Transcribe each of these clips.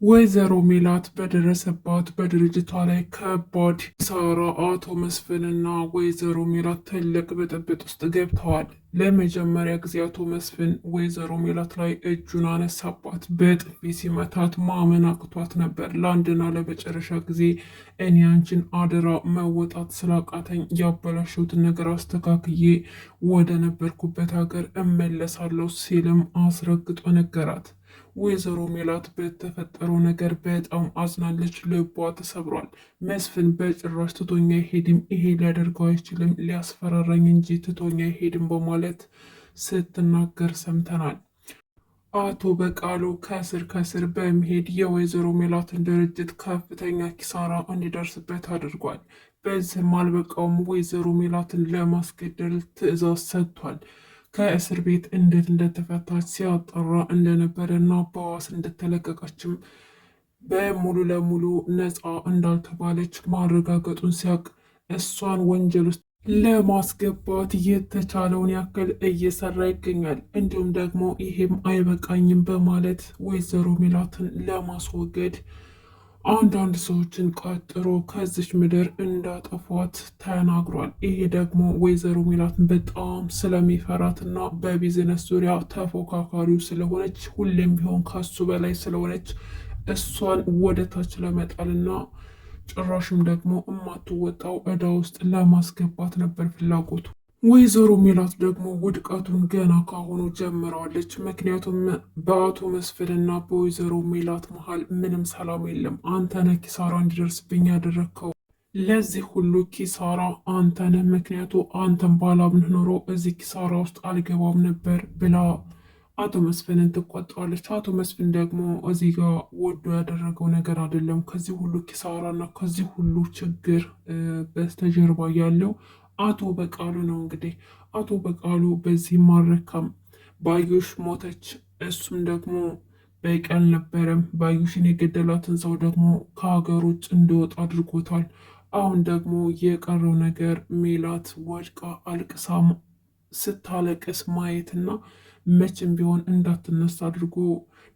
ወይዘሮ ሜላት በደረሰባት በድርጅቷ ላይ ከባድ ኪሳራ አቶ መስፍንና ወይዘሮ ሜላት ትልቅ ብጥብጥ ውስጥ ገብተዋል። ለመጀመሪያ ጊዜ አቶ መስፍን ወይዘሮ ሜላት ላይ እጁን አነሳባት። በጥፊ ሲመታት ማመን አቅቷት ነበር። ለአንድና ለመጨረሻ ጊዜ እኔ አንቺን አደራ መወጣት ስላቃተኝ ያበላሸሁትን ነገር አስተካክዬ ወደ ነበርኩበት ሀገር እመለሳለሁ ሲልም አስረግጦ ነገራት። ወይዘሮ ሜላት በተፈጠረው ነገር በጣም አዝናለች። ልቧ ተሰብሯል። መስፍን በጭራሽ ትቶኛ አይሄድም፣ ይሄ ሊያደርገው አይችልም፣ ሊያስፈራራኝ እንጂ ትቶኛ አይሄድም በማለት ስትናገር ሰምተናል። አቶ በቃሉ ከስር ከስር በመሄድ የወይዘሮ ሜላትን ድርጅት ከፍተኛ ኪሳራ እንዲደርስበት አድርጓል። በዚህም አልበቃውም፣ ወይዘሮ ሜላትን ለማስገደል ትዕዛዝ ሰጥቷል። ከእስር ቤት እንዴት እንደተፈታች ሲያጠራ እንደነበረ እና በዋስ እንደተለቀቀችም በሙሉ ለሙሉ ነፃ እንዳልተባለች ማረጋገጡን ሲያቅ እሷን ወንጀል ውስጥ ለማስገባት የተቻለውን ያክል እየሰራ ይገኛል። እንዲሁም ደግሞ ይሄም አይበቃኝም በማለት ወይዘሮ ሜላትን ለማስወገድ አንዳንድ ሰዎችን ቀጥሮ ከዚች ምድር እንዳጠፏት ተናግሯል። ይሄ ደግሞ ወይዘሮ ሜላትን በጣም ስለሚፈራትና በቢዝነስ ዙሪያ ተፎካካሪው ስለሆነች ሁሌም ቢሆን ከሱ በላይ ስለሆነች እሷን ወደ ታች ለመጣልና ጭራሽም ደግሞ እማትወጣው ዕዳ ውስጥ ለማስገባት ነበር ፍላጎቱ። ወይዘሮ ሜላት ደግሞ ውድቀቱን ገና ካሁኑ ጀምረዋለች። ምክንያቱም በአቶ መስፍንና በወይዘሮ ሜላት መሀል ምንም ሰላም የለም። አንተነህ ኪሳራ እንዲደርስብኝ ያደረግከው፣ ለዚህ ሁሉ ኪሳራ አንተነህ፣ ምክንያቱ አንተን ባላምንህ ኖሮ እዚህ ኪሳራ ውስጥ አልገባም ነበር ብላ አቶ መስፍንን ትቆጣዋለች። አቶ መስፍን ደግሞ እዚህ ጋር ወዶ ያደረገው ነገር አይደለም። ከዚህ ሁሉ ኪሳራና ከዚህ ሁሉ ችግር በስተጀርባ ያለው አቶ በቃሉ ነው። እንግዲህ አቶ በቃሉ በዚህ ማረካም ባዩሽ ሞተች። እሱም ደግሞ በቂ አልነበረም። ባዩሽን የገደላትን ሰው ደግሞ ከሀገር ውጭ እንዲወጣ አድርጎታል። አሁን ደግሞ የቀረው ነገር ሜላት ወድቃ አልቅሳ ስታለቅስ ማየትና መቼም ቢሆን እንዳትነሳ አድርጎ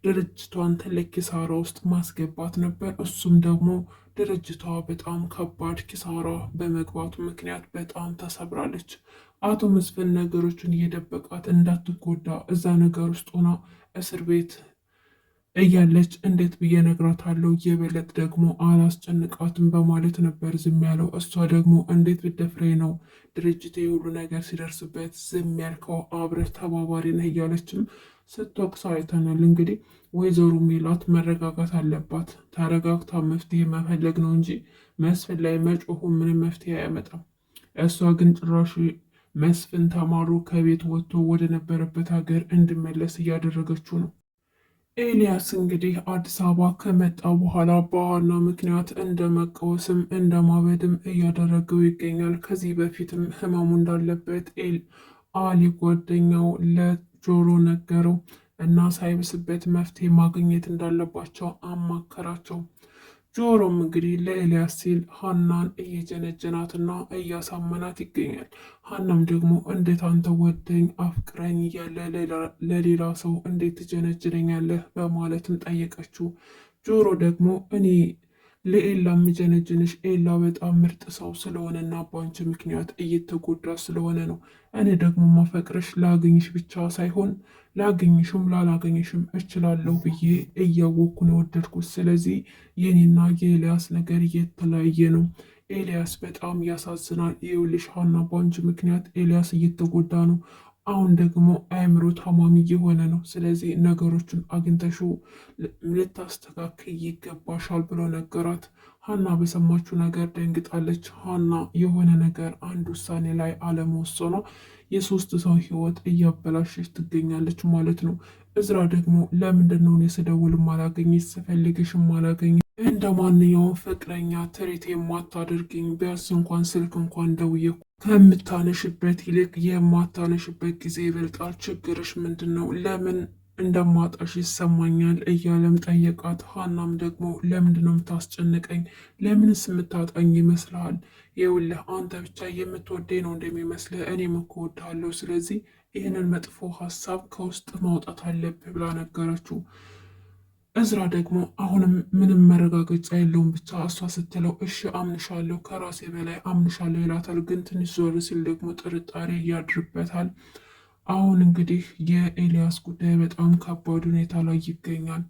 ድርጅቷን ትልቅ ኪሳራ ውስጥ ማስገባት ነበር። እሱም ደግሞ ድርጅቷ በጣም ከባድ ኪሳራ በመግባቱ ምክንያት በጣም ተሰብራለች። አቶ መስፍን ነገሮችን እየደበቃት እንዳትጎዳ እዛ ነገር ውስጥ ሆና እስር ቤት እያለች እንዴት ብዬ ነግራታለሁ፣ የበለጥ ደግሞ አላስጨንቃትም በማለት ነበር ዝም ያለው። እሷ ደግሞ እንዴት ብደፍሬ ነው ድርጅት የሁሉ ነገር ሲደርስበት ዝም ያልከው፣ አብረህ ተባባሪ ነህ እያለችም ስትወቅስ አይተናል። እንግዲህ ወይዘሮ ሜላት መረጋጋት አለባት። ተረጋግታ መፍትሄ መፈለግ ነው እንጂ መስፍን ላይ መጮሁ ምንም መፍትሄ አያመጣም። እሷ ግን ጭራሽ መስፍን ተማሩ ከቤት ወጥቶ ወደ ነበረበት ሀገር እንዲመለስ እያደረገችው ነው። ኤልያስ እንግዲህ አዲስ አበባ ከመጣ በኋላ በዋና ምክንያት እንደ መቃወስም እንደ ማበድም እያደረገው ይገኛል። ከዚህ በፊትም ህመሙ እንዳለበት አሊ ጓደኛው ለጆሮ ነገረው እና ሳይብስበት መፍትሄ ማግኘት እንዳለባቸው አማከራቸው። ጆሮም እንግዲህ ለኤልያስ ሲል ሀናን እየጀነጀናትና እያሳመናት ይገኛል። ሀናም ደግሞ እንዴት አንተ ወደኝ አፍቅረኝ እያለ ለሌላ ሰው እንዴት ትጀነጅነኛለህ በማለትም ጠየቀችው። ጆሮ ደግሞ እኔ ለኤላ የምጀነጅንሽ ኤላ በጣም ምርጥ ሰው ስለሆነና በአንቺ ምክንያት እየተጎዳ ስለሆነ ነው። እኔ ደግሞ ማፈቅርሽ ላገኝሽ ብቻ ሳይሆን ላገኝሽም ላላገኝሽም እችላለሁ ብዬ እያወቅኩ ነው የወደድኩት። ስለዚህ የኔና የኤልያስ ነገር እየተለያየ ነው። ኤልያስ በጣም ያሳዝናል። ይኸውልሽ ሀና፣ በአንቺ ምክንያት ኤልያስ እየተጎዳ ነው። አሁን ደግሞ አእምሮ ታማሚ የሆነ ነው። ስለዚህ ነገሮችን አግኝተሹ ልታስተካክል ይገባሻል ብሎ ነገራት። ሀና በሰማችው ነገር ደንግጣለች። ሀና የሆነ ነገር አንድ ውሳኔ ላይ አለመወሰኗ የሶስት ሰው ህይወት እያበላሸች ትገኛለች ማለት ነው። እዝራ ደግሞ ለምንድን ነው እኔ ስደውል ማላገኝሽ ስፈልግሽ ማላገኝ እንደ ማንኛውም ፍቅረኛ ትሪት የማታደርግኝ? ቢያንስ እንኳን ስልክ እንኳን ደውዬ ከምታነሽበት ይልቅ የማታነሽበት ጊዜ ይበልጣል። ችግርሽ ምንድን ነው? ለምን እንደማጣሽ ይሰማኛል እያለም ጠየቃት። ሀናም ደግሞ ለምንድን ነው የምታስጨንቀኝ? ለምንስ የምታጣኝ ይመስልሃል? ይኸውልህ አንተ ብቻ የምትወደኝ ነው እንደሚመስልህ፣ እኔም እኮ እወድሃለሁ። ስለዚህ ይህንን መጥፎ ሀሳብ ከውስጥ ማውጣት አለብህ ብላ ነገረችው። እዝራ ደግሞ አሁንም ምንም መረጋገጫ የለውም፣ ብቻ እሷ ስትለው እሺ አምንሻለሁ፣ ከራሴ በላይ አምንሻለሁ ይላታል። ግን ትንሽ ዞር ሲል ደግሞ ጥርጣሬ ያድርበታል። አሁን እንግዲህ የኤልያስ ጉዳይ በጣም ከባድ ሁኔታ ላይ ይገኛል።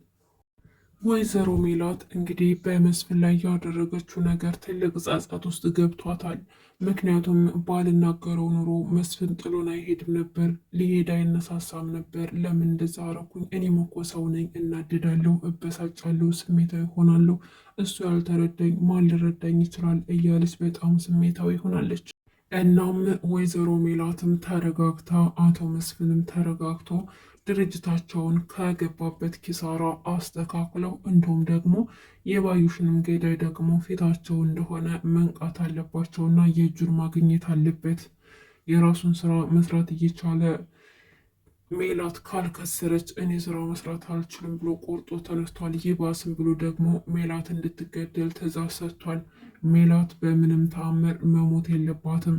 ወይዘሮ ሜላት እንግዲህ በመስፍን ላይ ያደረገችው ነገር ትልቅ ጸጸት ውስጥ ገብቷታል። ምክንያቱም ባልናገረው ኑሮ መስፍን ጥሎን አይሄድም ነበር፣ ሊሄድ አይነሳሳም ነበር። ለምን እንደዛ አረኩኝ? እኔም እኮ ሰው ነኝ፣ እናድዳለሁ፣ እበሳጫለሁ፣ ስሜታዊ ሆናለሁ። እሱ ያልተረዳኝ ማን ሊረዳኝ ይችላል? እያለች በጣም ስሜታዊ ሆናለች። እናም ወይዘሮ ሜላትም ተረጋግታ አቶ መስፍንም ተረጋግቶ ድርጅታቸውን ከገባበት ኪሳራ አስተካክለው እንዲሁም ደግሞ የባዩሽንም ገዳይ ደግሞ ፊታቸው እንደሆነ መንቃት አለባቸውና የእጁን ማግኘት አለበት። የራሱን ስራ መስራት እየቻለ ሜላት ካልከሰረች እኔ ስራ መስራት አልችልም ብሎ ቆርጦ ተነስቷል። ይባስም ብሎ ደግሞ ሜላት እንድትገደል ትዕዛዝ ሰጥቷል። ሜላት በምንም ተአምር መሞት የለባትም።